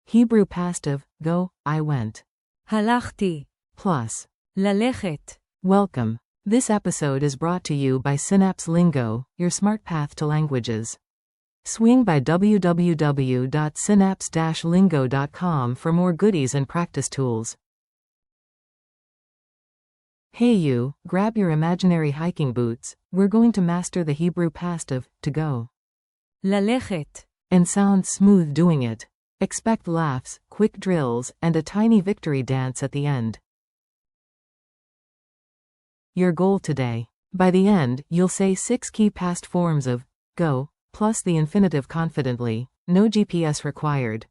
Hebrew past of go, I went. הלכתי. Plus. lalechet. Welcome. This episode is brought to you by Synapse Lingo, your smart path to languages. Swing by www.synapse-lingo.com for more goodies and practice tools. Hey you, grab your imaginary hiking boots, we're going to master the Hebrew past of to go. lalechet. And sound smooth doing it. Expect laughs, quick drills, and a tiny victory dance at the end. Your goal today. By the end, you'll say 6 key past forms of go, plus the infinitive confidently, no GPS required.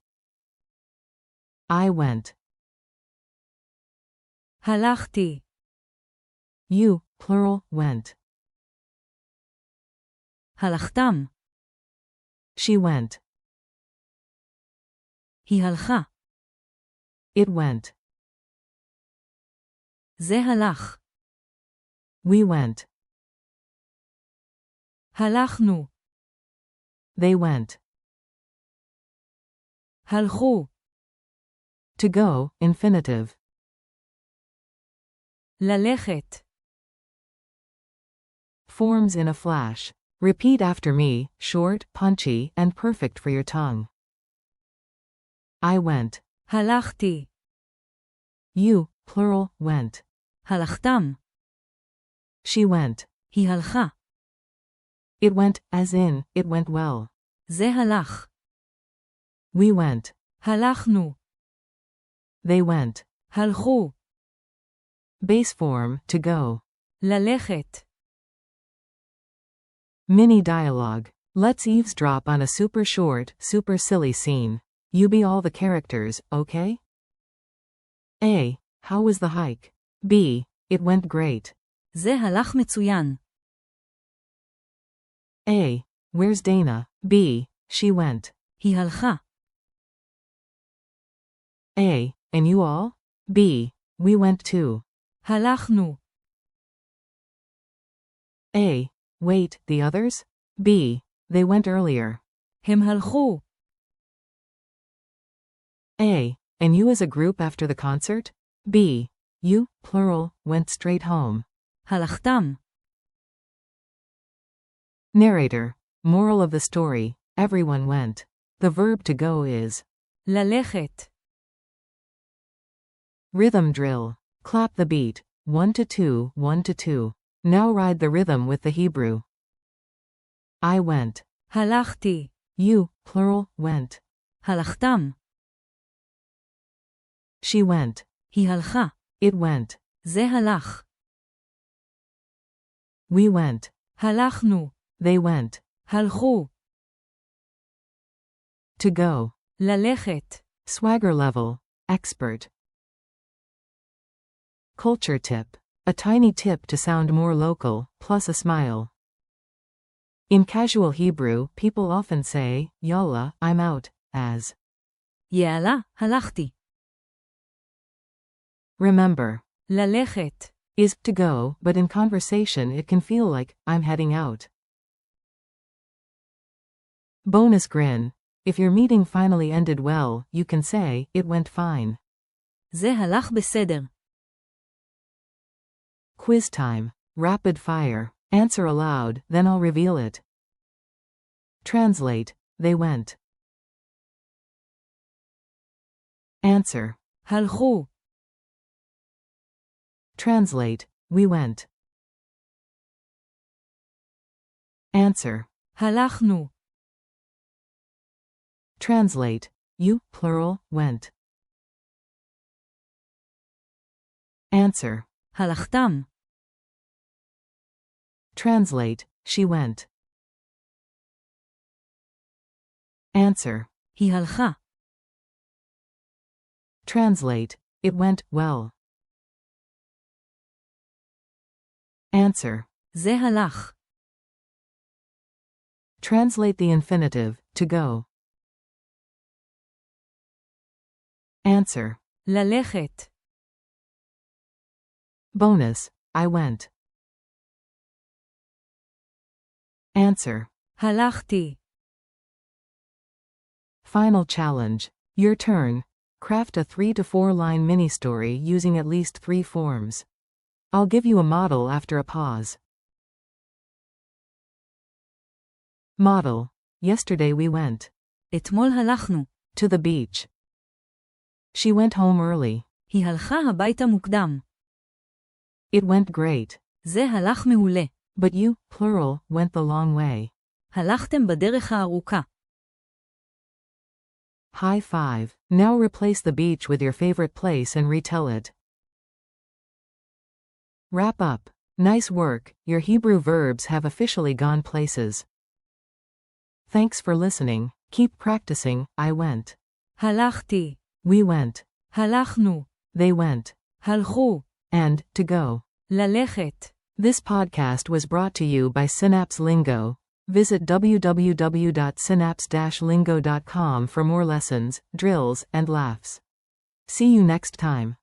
I went. הלכתי. You, plural, went. הלכתם. She went. היא הלכה. It went. זה הלך. We went. הלכנו. They went. הלכו. To go, infinitive. lalechet. Forms in a flash. Repeat after me, short, punchy, and perfect for your tongue. I went. הלכתי. You, plural, went. הלכתם. She went. היא הלכה. It went, as in, it went well. זה הלך. We went. הלכנו. They went. הלכו. Base form, to go. lalechet. Mini dialogue. Let's eavesdrop on a super short, super silly scene. You be all the characters, okay? A. How was the hike? B. It went great. זה הלך מצוין. A. Where's Dana? B. She went. היא הלכה. A. And you all? B. We went too. הלכנו. A. Wait, the others? B. They went earlier. הם הלכו. A. And you as a group after the concert? B. You, plural, went straight home. הלכתם. Narrator. Moral of the story. Everyone went. The verb to go is lalechet. rhythm drill. Clap the beat. 1 to 2, 1 to 2. Now ride the rhythm with the Hebrew. I went. הלכתי. You, plural, went. הלכתם. She went. היא הלכה. It went. זה הלך. We went. הלכנו. They went. הלכו. To go. lalechet. Swagger level. Expert. Culture tip. A tiny tip to sound more local, plus a smile. In casual Hebrew, people often say, Yalla, I'm out, as. יאללה, הלכתי. Remember. lalechet. Is to go, but in conversation it can feel like, I'm heading out. Bonus grin. If your meeting finally ended well, you can say, it went fine. זה הלך בסדר. Quiz time. Rapid fire. Answer aloud, then I'll reveal it. Translate. They went. Answer. הלכו. Translate. We went. Answer. הלכנו. Translate. You, plural, went. Answer. הלכתם. Translate. She went. Answer. היא הלכה. Translate. It went well. Answer. זה הלך. Translate the infinitive, to go. Answer. lalechet. Bonus. I went. Answer. הלכתי. Final challenge. Your turn. Craft a 3 to 4 line mini-story using at least 3 forms. I'll give you a model after a pause. Model. Yesterday we went אתמול הלכנו. to the beach. She went home early. היא הלכה הביתה מוקדם. It went great. זה הלך מעולה. But you, plural, went the long way. הלכתם בדרך הארוכה. High five. Now replace the beach with your favorite place and retell it. Wrap up. Nice work, your Hebrew verbs have officially gone places. Thanks for listening. Keep practicing. I went. הלכתי. We went. הלכנו. They went. הלכו. And, to go. lalechet. This podcast was brought to you by Synapse Lingo. Visit www.synapse-lingo.com for more lessons, drills, and laughs. See you next time.